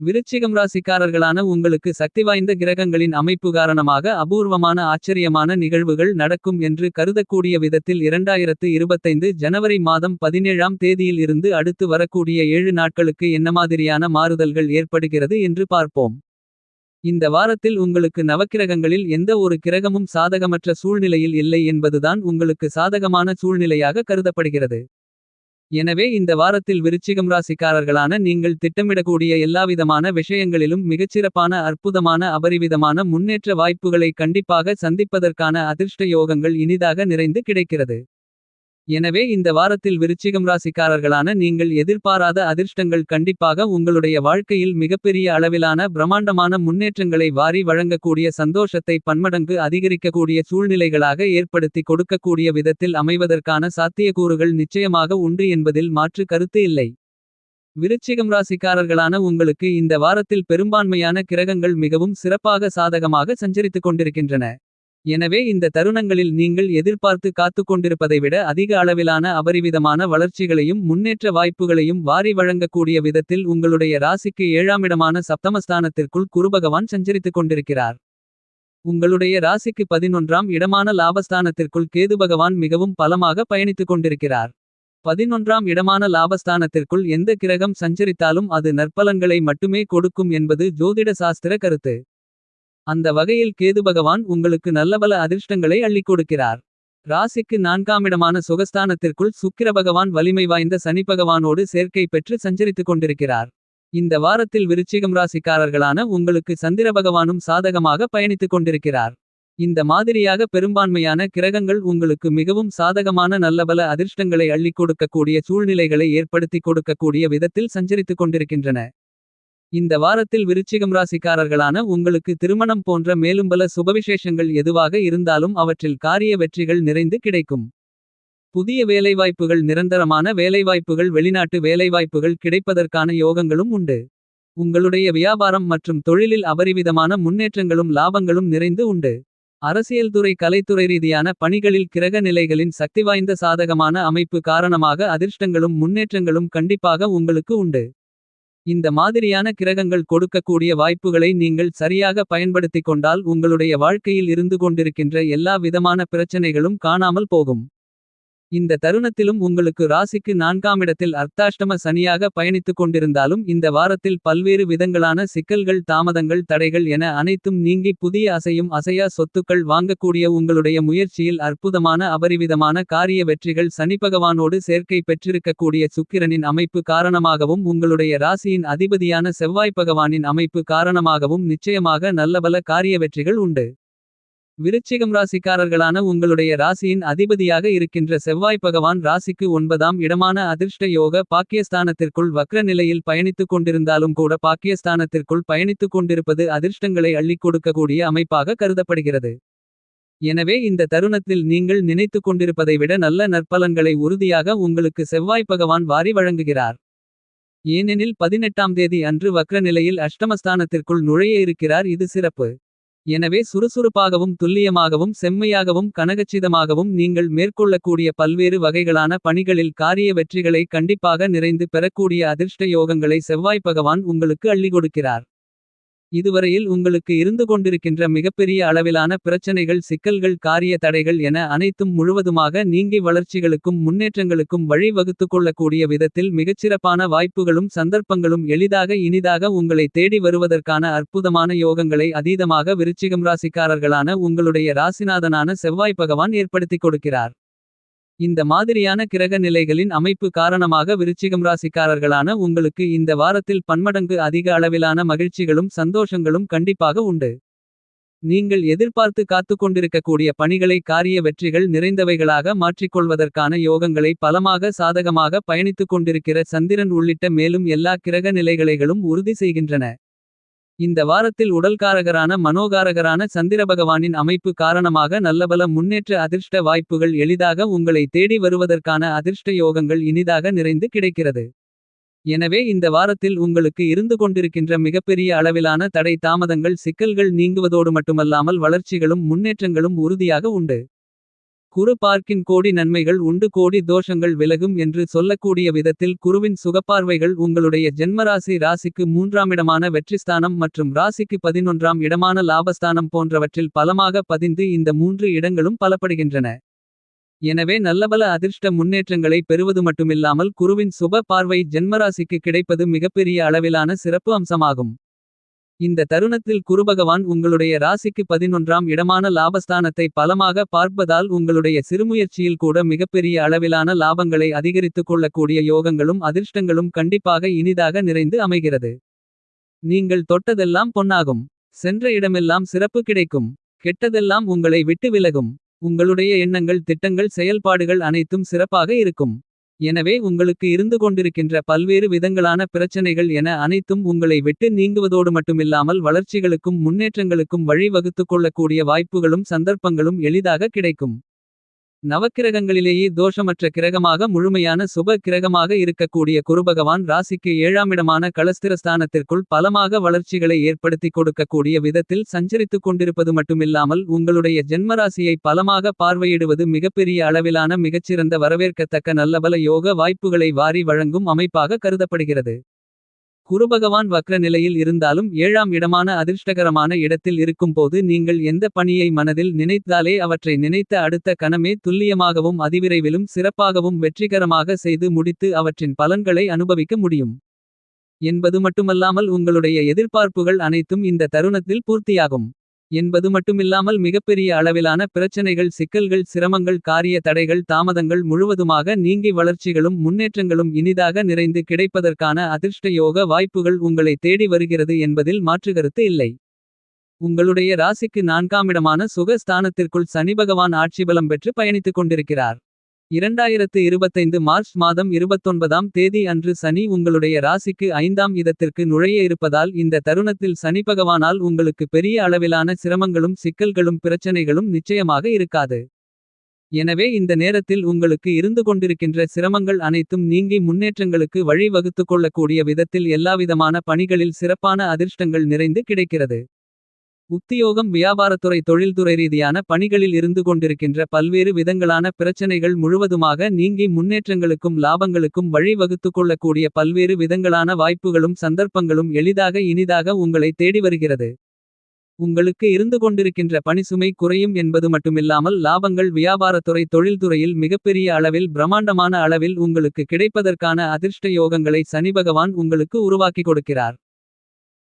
விருச்சிகம் ராசிக்காரர்களான உங்களுக்கு சக்திவாய்ந்த கிரகங்களின் அமைப்பு காரணமாக அபூர்வமான ஆச்சரியமான நிகழ்வுகள் நடக்கும் என்று கருதக்கூடிய விதத்தில் 2025 ஜனவரி மாதம் 17ஆம் தேதியில் இருந்து அடுத்து வரக்கூடிய 7 நாட்களுக்கு என்ன மாதிரியான மாறுதல்கள் ஏற்படுகிறது என்று பார்ப்போம். இந்த வாரத்தில் உங்களுக்கு நவக்கிரகங்களில் எந்த ஒரு கிரகமும் சாதகமற்ற சூழ்நிலையில் இல்லை என்பதுதான் உங்களுக்கு சாதகமான சூழ்நிலையாக கருதப்படுகிறது. எனவே இந்த வாரத்தில் விருச்சிகம் ராசிக்காரர்களான நீங்கள் திட்டமிடக்கூடிய எல்லாவிதமான விஷயங்களிலும் மிகச்சிறப்பான அற்புதமான அபரிவிதமான முன்னேற்ற வாய்ப்புகளை கண்டிப்பாக சந்திப்பதற்கான அதிர்ஷ்ட யோகங்கள் இனிதாக நிறைந்து கிடைக்கிறது. எனவே இந்த வாரத்தில் விருச்சிகம் ராசிக்காரர்களான நீங்கள் எதிர்பாராத அதிர்ஷ்டங்கள் கண்டிப்பாக உங்களுடைய வாழ்க்கையில் மிகப்பெரிய அளவிலான பிரம்மாண்டமான முன்னேற்றங்களை வாரி வழங்கக்கூடிய சந்தோஷத்தை பன்மடங்கு அதிகரிக்கக்கூடிய சூழ்நிலைகளாக ஏற்படுத்தி கொடுக்கக்கூடிய விதத்தில் அமைவதற்கான சாத்தியக்கூறுகள் நிச்சயமாக உண்டு என்பதில் மாற்று கருத்து இல்லை. விருச்சிகம் ராசிக்காரர்களான உங்களுக்கு இந்த வாரத்தில் பெரும்பான்மையான கிரகங்கள் மிகவும் சிறப்பாக சாதகமாக சஞ்சரித்துக் கொண்டிருக்கின்றன. எனவே இந்த தருணங்களில் நீங்கள் எதிர்பார்த்து காத்துக் கொண்டிருப்பதை விட அதிக அளவிலான அபரிவிதமான வளர்ச்சிகளையும் முன்னேற்ற வாய்ப்புகளையும் வாரி வழங்கக்கூடிய விதத்தில் உங்களுடைய ராசிக்கு 7ஆமிடமான சப்தமஸ்தானத்திற்குள் குருபகவான் சஞ்சரித்துக் கொண்டிருக்கிறார். உங்களுடைய ராசிக்கு 11ஆம் இடமான லாபஸ்தானத்திற்குள் கேது பகவான் மிகவும் பலமாக பயணித்துக் கொண்டிருக்கிறார். 11ஆம் இடமான லாபஸ்தானத்திற்குள் எந்த கிரகம் சஞ்சரித்தாலும் அது நற்பலன்களை மட்டுமே கொடுக்கும் என்பது ஜோதிட சாஸ்திர கருத்து. அந்த வகையில் கேது பகவான் உங்களுக்கு நல்லபல அதிர்ஷ்டங்களை அள்ளிக் கொடுக்கிறார். ராசிக்கு 4ஆமிடமான சுகஸ்தானத்திற்குள் சுக்கிர பகவான் வலிமை வாய்ந்த சனி பகவானோடு சேர்க்கை பெற்று சஞ்சரித்துக் கொண்டிருக்கிறார். இந்த வாரத்தில் விருச்சிகம் ராசிக்காரர்களான உங்களுக்கு சந்திர பகவானும் சாதகமாக பயணித்துக் கொண்டிருக்கிறார். இந்த மாதிரியாக பெரும்பான்மையான கிரகங்கள் உங்களுக்கு மிகவும் சாதகமான நல்லபல அதிர்ஷ்டங்களை அள்ளிக் கொடுக்கக்கூடிய சூழ்நிலைகளை ஏற்படுத்தி கொடுக்கக்கூடிய விதத்தில் சஞ்சரித்துக் கொண்டிருக்கின்றன. இந்த வாரத்தில் விருச்சிகம் ராசிக்காரர்களான உங்களுக்கு திருமணம் போன்ற மேலும் பல சுபவிசேஷங்கள் எதுவாக இருந்தாலும் அவற்றில் காரிய வெற்றிகள் நிறைந்து கிடைக்கும். புதிய வேலைவாய்ப்புகள் நிரந்தரமான வேலைவாய்ப்புகள் வெளிநாட்டு வேலைவாய்ப்புகள் கிடைப்பதற்கான யோகங்களும் உண்டு. உங்களுடைய வியாபாரம் மற்றும் தொழிலில் அபரிவிதமான முன்னேற்றங்களும் லாபங்களும் நிறைந்து உண்டு. அரசியல் துறை கலைத்துறை ரீதியான பணிகளில் கிரக நிலைகளின் சக்திவாய்ந்த சாதகமான அமைப்பு காரணமாக அதிர்ஷ்டங்களும் முன்னேற்றங்களும் கண்டிப்பாக உங்களுக்கு உண்டு. இந்த மாதிரியான கிரகங்கள் கொடுக்கக்கூடிய வாய்ப்புகளை நீங்கள் சரியாக பயன்படுத்திக் கொண்டால் உங்களுடைய வாழ்க்கையில் இருந்து கொண்டிருக்கின்ற எல்லா விதமான பிரச்சனைகளும் காணாமல் போகும். இந்த தருணத்திலும் உங்களுக்கு ராசிக்கு 4ஆமிடத்தில் அர்த்தாஷ்டம சனியாக பயணித்துக் கொண்டிருந்தாலும் இந்த வாரத்தில் பல்வேறு விதங்களான சிக்கல்கள் தாமதங்கள் தடைகள் என அனைத்தும் நீங்கி புதிய அசையும் அசையா சொத்துக்கள் வாங்கக்கூடிய உங்களுடைய முயற்சியில் அற்புதமான அபரிவிதமான காரிய வெற்றிகள் சனிபகவானோடு சேர்க்கை பெற்றிருக்கக்கூடிய சுக்கிரனின் அமைப்பு காரணமாகவும் உங்களுடைய ராசியின் அதிபதியான செவ்வாய் பகவானின் அமைப்பு காரணமாகவும் நிச்சயமாக நல்லபல காரிய வெற்றிகள் உண்டு. விருச்சிகம் ராசிக்காரர்களான உங்களுடைய ராசியின் அதிபதியாக இருக்கின்ற செவ்வாய் பகவான் ராசிக்கு 9ஆம் இடமான அதிர்ஷ்ட யோக பாக்கியஸ்தானத்திற்குள் வக்ர நிலையில் பயணித்துக் கொண்டிருந்தாலும் கூட பாக்கியஸ்தானத்திற்குள் பயணித்துக் கொண்டிருப்பது அதிர்ஷ்டங்களை அள்ளிக் கொடுக்கக்கூடிய அமைப்பாக கருதப்படுகிறது. எனவே இந்த தருணத்தில் நீங்கள் நினைத்துக் கொண்டிருப்பதை விட நல்ல நற்பலன்களை உறுதியாக உங்களுக்கு செவ்வாய் பகவான் வாரி வழங்குகிறார். ஏனெனில் 18ஆம் தேதி அன்று வக்ர நிலையில் அஷ்டமஸ்தானத்திற்குள் நுழைய இருக்கிறார். இது சிறப்பு. எனவே சுறுசுறுப்பாகவும் துல்லியமாகவும் செம்மையாகவும் கனகச்சிதமாகவும் நீங்கள் மேற்கொள்ளக்கூடிய பல்வேறு வகைகளான பணிகளில் காரிய வெற்றிகளை கண்டிப்பாக நிறைந்து பெறக்கூடிய அதிர்ஷ்ட யோகங்களை செவ்வாய் பகவான் உங்களுக்கு அள்ளிக் கொடுக்கிறார். இதுவரையில் உங்களுக்கு இருந்து கொண்டிருக்கின்ற மிகப்பெரிய அளவிலான பிரச்சனைகள் சிக்கல்கள் காரிய தடைகள் என அனைத்தும் முழுவதுமாக நீங்கி வளர்ச்சிகளுக்கும் முன்னேற்றங்களுக்கும் வழி வகுத்துக் கொள்ளக்கூடிய விதத்தில் மிகச்சிறப்பான வாய்ப்புகளும் சந்தர்ப்பங்களும் எளிதாக இனிதாக உங்களை தேடி வருவதற்கான அற்புதமான யோகங்களை அதீதமாக விருச்சிகம் ராசிக்காரர்களான உங்களுடைய ராசிநாதனான செவ்வாய் பகவான் ஏற்படுத்திக் கொடுக்கிறார். இந்த மாதிரியான கிரக நிலைகளின் அமைப்பு காரணமாக விருச்சிகம் ராசிக்காரர்களான உங்களுக்கு இந்த வாரத்தில் பன்மடங்கு அதிக அளவிலான மகிழ்ச்சிகளும் சந்தோஷங்களும் கண்டிப்பாக உண்டு. நீங்கள் எதிர்பார்த்து காத்துக் கொண்டிருக்கக்கூடிய பணிகளை காரிய வெற்றிகள் நிறைந்தவைகளாக மாற்றிக்கொள்வதற்கான யோகங்களை பலமாக சாதகமாக பயணித்துக் கொண்டிருக்கிற சந்திரன் உள்ளிட்ட மேலும் எல்லா கிரக நிலைகளைகளும் உறுதி செய்கின்றன. இந்த வாரத்தில் உடல்காரகரான மனோகாரகரான சந்திர பகவானின் அமைப்பு காரணமாக நல்லபல முன்னேற்ற அதிர்ஷ்ட வாய்ப்புகள் எளிதாக உங்களை தேடி வருவதற்கான அதிர்ஷ்ட யோகங்கள் இனிதாக நிறைந்து கிடைக்கிறது. எனவே இந்த வாரத்தில் உங்களுக்கு இருந்து கொண்டிருக்கின்ற மிகப்பெரிய அளவிலான தடை தாமதங்கள் சிக்கல்கள் நீங்குவதோடு மட்டுமல்லாமல் வளர்ச்சிகளும் முன்னேற்றங்களும் உறுதியாக உண்டு. குரு பார்க்கின் கோடி நன்மைகள் உண்டு கோடி தோஷங்கள் விலகும் என்று சொல்லக்கூடிய விதத்தில் குருவின் சுகப்பார்வைகள் உங்களுடைய ஜென்மராசி ராசிக்கு 3ஆம் இடமான வெற்றிஸ்தானம் மற்றும் ராசிக்கு 11ஆம் இடமான லாபஸ்தானம் போன்றவற்றில் பலமாக பதிந்து இந்த 3 இடங்களும் பலப்படுகின்றன. எனவே நல்லபல அதிர்ஷ்ட முன்னேற்றங்களை பெறுவது மட்டுமில்லாமல் குருவின் சுப பார்வை ஜென்மராசிக்கு கிடைப்பது மிகப்பெரிய அளவிலான சிறப்பு அம்சமாகும். இந்த தருணத்தில் குருபகவான் உங்களுடைய ராசிக்கு 11ஆம் இடமான லாபஸ்தானத்தை பலமாக பார்ப்பதால் உங்களுடைய சிறுமுயற்சியில் கூட மிகப்பெரிய அளவிலான லாபங்களை அதிகரித்துக் கொள்ளக்கூடிய யோகங்களும் அதிர்ஷ்டங்களும் கண்டிப்பாக இனிதாக நிறைந்து அமைகிறது. நீங்கள் தொட்டதெல்லாம் பொன்னாகும். சென்ற இடமெல்லாம் சிறப்பு கிடைக்கும். கெட்டதெல்லாம் உங்களை விட்டு விலகும். உங்களுடைய எண்ணங்கள் திட்டங்கள் செயல்பாடுகள் அனைத்தும் சிறப்பாக இருக்கும். எனவே உங்களுக்கு இருந்து கொண்டிருக்கின்ற பல்வேறு விதங்களான பிரச்சனைகள் என அனைத்தும் உங்களை விட்டு நீங்குவதோடு மட்டுமில்லாமல் வளர்ச்சிகளுக்கும் முன்னேற்றங்களுக்கும் வழி வகுத்துக் கொள்ளக்கூடிய வாய்ப்புகளும் சந்தர்ப்பங்களும் எளிதாக கிடைக்கும். நவக்கிரகங்களிலேயே தோஷமற்ற கிரகமாக முழுமையான சுப கிரகமாக இருக்கக்கூடிய குருபகவான் ராசிக்கு 7ஆம் இடமான களஸ்திரஸ்தானத்திற்குள் பலமாக வளர்ச்சிகளை ஏற்படுத்திக் கொடுக்கக்கூடிய விதத்தில் சஞ்சரித்துக் கொண்டிருப்பது மட்டுமில்லாமல் உங்களுடைய ஜென்மராசியை பலமாக பார்வையிடுவது மிகப்பெரிய அளவிலான மிகச்சிறந்த வரவேற்கத்தக்க நல்லபல யோக வாய்ப்புகளை வாரி வழங்கும் அமைப்பாக கருதப்படுகிறது. குருபகவான் வக்ர நிலையில் இருந்தாலும் 7ஆம் இடமான அதிர்ஷ்டகரமான இடத்தில் இருக்கும்போது நீங்கள் எந்த பணியை மனதில் நினைத்தாலே அவற்றை நினைத்த அடுத்த கணமே துல்லியமாகவும் அதிவிரைவிலும் சிறப்பாகவும் வெற்றிகரமாக செய்து முடித்து அவற்றின் பலன்களை அனுபவிக்க முடியும் என்பது மட்டுமல்லாமல் உங்களுடைய எதிர்பார்ப்புகள் அனைத்தும் இந்த தருணத்தில் பூர்த்தியாகும் என்பது மட்டுமில்லாமல் மிகப்பெரிய அளவிலான பிரச்சனைகள் சிக்கல்கள் சிரமங்கள் காரிய தடைகள் தாமதங்கள் முழுவதுமாக நீங்கி வளர்ச்சிகளும் முன்னேற்றங்களும் இனிதாக நிறைந்து கிடைப்பதற்கான அதிர்ஷ்ட யோக வாய்ப்புகள் உங்களை தேடி வருகிறது என்பதில் மாற்றுகருத்து இல்லை. உங்களுடைய ராசிக்கு 4ஆம் இடமான சுக ஸ்தானத்திற்குள் சனிபகவான் ஆட்சிபலம் பெற்று பயணித்துக் கொண்டிருக்கிறார். 2025 மார்ச் மாதம் 29ஆம் தேதி அன்று சனி உங்களுடைய ராசிக்கு 5ஆம் இடத்திற்கு நுழைய இருப்பதால் இந்த தருணத்தில் சனிபகவானால் உங்களுக்கு பெரிய அளவிலான சிரமங்களும் சிக்கல்களும் பிரச்சனைகளும் நிச்சயமாக இருக்காது. எனவே இந்த நேரத்தில் உங்களுக்கு இருந்து கொண்டிருக்கின்ற சிரமங்கள் அனைத்தும் நீங்கி முன்னேற்றங்களுக்கு வழி வகுத்துக் கொள்ளக்கூடிய விதத்தில் எல்லாவிதமான பணிகளில் சிறப்பான அதிர்ஷ்டங்கள் நிறைந்து கிடைக்கிறது. உத்தியோகம் வியாபாரத்துறை தொழில்துறை ரீதியான பணிகளில் இருந்து கொண்டிருக்கின்ற பல்வேறு விதங்களான பிரச்சனைகள் முழுவதுமாக நீங்கி முன்னேற்றங்களுக்கும் லாபங்களுக்கும் வழி வகுத்துக் கொள்ளக்கூடிய பல்வேறு விதங்களான வாய்ப்புகளும் சந்தர்ப்பங்களும் எளிதாக இனிதாக உங்களை தேடி வருகிறது. உங்களுக்கு இருந்து கொண்டிருக்கின்ற பணிசுமை குறையும் என்பது மட்டுமில்லாமல் லாபங்கள் வியாபாரத்துறை தொழில்துறையில் மிகப்பெரிய அளவில் பிரம்மாண்டமான அளவில் உங்களுக்கு கிடைப்பதற்கான அதிர்ஷ்ட யோகங்களை சனிபகவான் உங்களுக்கு உருவாக்கி கொடுக்கிறார்.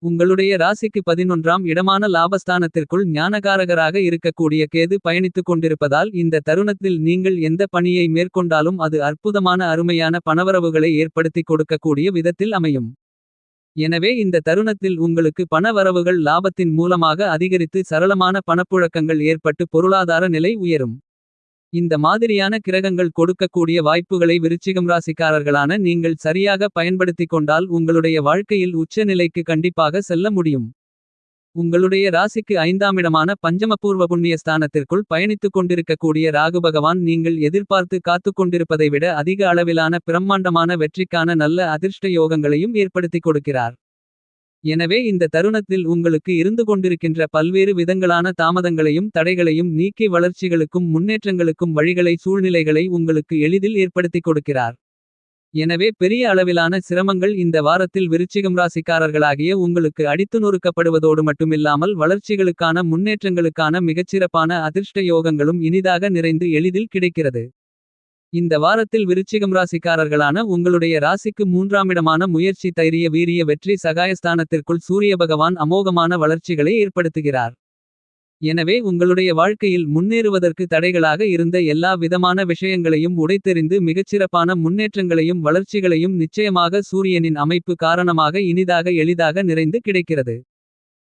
உங்களுடைய ராசிக்கு 11ஆம் இடமான லாபஸ்தானத்திற்குள் ஞானகாரகராக இருக்கக்கூடிய கேது பயணித்துக் கொண்டிருப்பதால் இந்த தருணத்தில் நீங்கள் எந்த பணியை மேற்கொண்டாலும் அது அற்புதமான அருமையான பணவரவுகளை ஏற்படுத்திக் கொடுக்கக்கூடிய விதத்தில் அமையும். எனவே இந்த தருணத்தில் உங்களுக்கு பண வரவுகள் லாபத்தின் மூலமாக அதிகரித்து சரளமான பணப்புழக்கங்கள் ஏற்பட்டு பொருளாதார நிலை உயரும். இந்த மாதிரியான கிரகங்கள் கொடுக்கக்கூடிய வாய்ப்புகளை விருச்சிகம் ராசிக்காரர்களான நீங்கள் சரியாக பயன்படுத்திக் கொண்டால் உங்களுடைய வாழ்க்கையில் உச்ச நிலைக்கு கண்டிப்பாக செல்ல முடியும். உங்களுடைய ராசிக்கு 5ஆம் இடமான பஞ்சமபூர்வ புண்ணிய ஸ்தானத்திற்குள் பயணித்துக் கொண்டிருக்கக்கூடிய ராகு பகவான் நீங்கள் எதிர்பார்த்து காத்துக் கொண்டிருப்பதை விட அதிக அளவிலான பிரம்மாண்டமான வெற்றிக்கான நல்ல அதிர்ஷ்ட யோகங்களையும் ஏற்படுத்திக் கொடுக்கிறார். எனவே இந்த தருணத்தில் உங்களுக்கு இருந்து கொண்டிருக்கின்ற பல்வேறு விதங்களான தாமதங்களையும் தடைகளையும் நீக்கி வளர்ச்சிகளுக்கும் முன்னேற்றங்களுக்கும் வழிகளை சூழ்நிலைகளை உங்களுக்கு எளிதில் ஏற்படுத்திக் கொடுக்கிறார். எனவே பெரிய அளவிலான சிரமங்கள் இந்த வாரத்தில் விருச்சிகம் ராசிக்காரர்களாகிய உங்களுக்கு அடித்து நொறுக்கப்படுவதோடு மட்டுமில்லாமல் வளர்ச்சிகளுக்கான முன்னேற்றங்களுக்கான மிகச்சிறப்பான அதிர்ஷ்ட யோகங்களும் இனிதாக நிறைந்து எளிதில் கிடைக்கிறது. இந்த வாரத்தில் விருச்சிகம் ராசிக்காரர்களான உங்களுடைய ராசிக்கு 3ஆம் இடமான முயற்சி தைரிய வீரிய வெற்றி சகாயஸ்தானத்திற்குள் சூரிய பகவான் அமோகமான வளர்ச்சிகளை ஏற்படுத்துகிறார். எனவே உங்களுடைய வாழ்க்கையில் முன்னேறுவதற்கு தடைகளாக இருந்த எல்லா விதமான விஷயங்களையும் உடைத்தெறிந்து மிகச்சிறப்பான முன்னேற்றங்களையும் வளர்ச்சிகளையும் நிச்சயமாக சூரியனின் அமைப்பு காரணமாக இனிதாக எளிதாக நிறைந்து கிடைக்கிறது.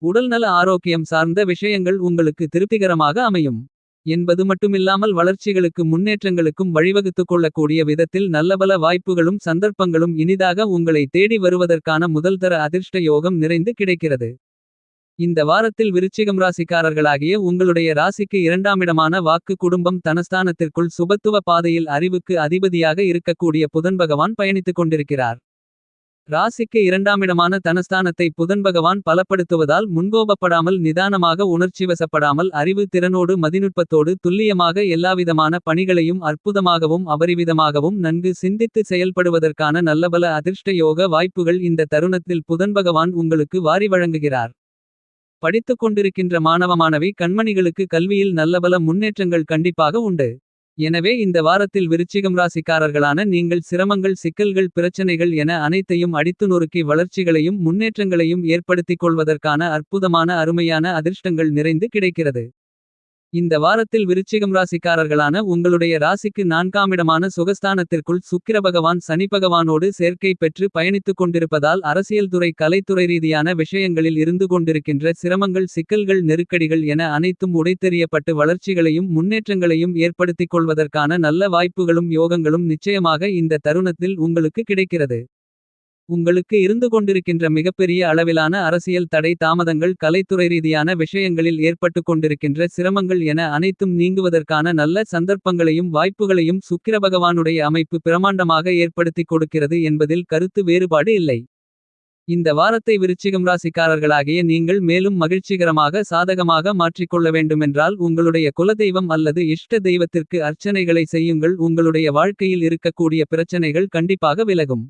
உடல்நல ஆரோக்கியம் சார்ந்த விஷயங்கள் உங்களுக்கு திருப்திகரமாக அமையும் என்பது மட்டுமில்லாமல் வளர்ச்சிகளுக்கு முன்னேற்றங்களுக்கும் வழிவகுத்துக் கொள்ளக்கூடிய விதத்தில் நல்லபல வாய்ப்புகளும் சந்தர்ப்பங்களும் இனிதாக உங்களை தேடி வருவதற்கான முதல்தர அதிர்ஷ்ட யோகம் நிறைந்து கிடைக்கிறது. இந்த வாரத்தில் விருச்சிகம் ராசிக்காரர்களாகிய உங்களுடைய ராசிக்கு 2ஆம் இடமான வாக்கு குடும்பம் தனஸ்தானத்திற்குள் சுபத்துவ பாதையில் அறிவுக்கு அதிபதியாக இருக்கக்கூடிய புதன் பகவான் பயணித்துக் கொண்டிருக்கிறார். ராசிக்கு இரண்டாமிடமான தனஸ்தானத்தை புதன் பகவான் பலப்படுத்துவதால் முன்கோபப்படாமல் நிதானமாக உணர்ச்சிவசப்படாமல் அறிவு திறனோடு மதிநுட்பத்தோடு துல்லியமாக எல்லாவிதமான பணிகளையும் அற்புதமாகவும் அபரிவிதமாகவும் நன்கு சிந்தித்து செயல்படுவதற்கான நல்லபல அதிர்ஷ்ட யோக வாய்ப்புகள் இந்த தருணத்தில் புதன் பகவான் உங்களுக்கு வாரி வழங்குகிறார். படித்துக் கொண்டிருக்கின்ற மாணவ கண்மணிகளுக்கு கல்வியில் நல்லபல முன்னேற்றங்கள் கண்டிப்பாக உண்டு. எனவே இந்த வாரத்தில் விருச்சிகம் ராசிக்காரர்களான நீங்கள் சிரமங்கள் சிக்கல்கள் பிரச்சனைகள் என அனைத்தையும் அடித்து நொறுக்கி வளர்ச்சிகளையும் முன்னேற்றங்களையும் ஏற்படுத்திக் கொள்வதற்கான அற்புதமான அருமையான அதிர்ஷ்டங்கள் நிறைந்து கிடைக்கிறது. இந்த வாரத்தில் விருச்சிகம் ராசிக்காரர்களான உங்களுடைய ராசிக்கு நான்காமிடமான சுகஸ்தானத்திற்குள் சுக்கிர பகவான் சனி பகவானோடு சேர்க்கை பெற்று பயணித்துக் கொண்டிருப்பதால் அரசியல் துறை கலைத்துறை ரீதியான விஷயங்களில் இருந்து கொண்டிருக்கின்ற சிரமங்கள் சிக்கல்கள் நெருக்கடிகள் என அனைத்தும் உடைத்தெறியப்பட்டு வளர்ச்சிகளையும் முன்னேற்றங்களையும் ஏற்படுத்திக் கொள்வதற்கான நல்ல வாய்ப்புகளும் யோகங்களும் நிச்சயமாக இந்த தருணத்தில் உங்களுக்கு கிடைக்கிறது. உங்களுக்கு இருந்து கொண்டிருக்கின்ற மிகப்பெரிய அளவிலான அரசியல் தடை தாமதங்கள் கலைத்துறை ரீதியான விஷயங்களில் ஏற்பட்டு கொண்டிருக்கின்ற சிரமங்கள் என அனைத்தும் நீங்குவதற்கான நல்ல சந்தர்ப்பங்களையும் வாய்ப்புகளையும் சுக்கிர பகவானுடைய அமைப்பு பிரமாண்டமாக ஏற்படுத்திக் கொடுக்கிறது என்பதில் கருத்து வேறுபாடு இல்லை. இந்த வாரத்தை விருச்சிகம் ராசிக்காரர்களாகிய நீங்கள் மேலும் மகிழ்ச்சிகரமாக சாதகமாக மாற்றிக்கொள்ள வேண்டுமென்றால் உங்களுடைய குலதெய்வம் அல்லது இஷ்ட தெய்வத்திற்கு அர்ச்சனைகளை செய்யுங்கள். உங்களுடைய வாழ்க்கையில் இருக்கக்கூடிய பிரச்சனைகள் கண்டிப்பாக விலகும்.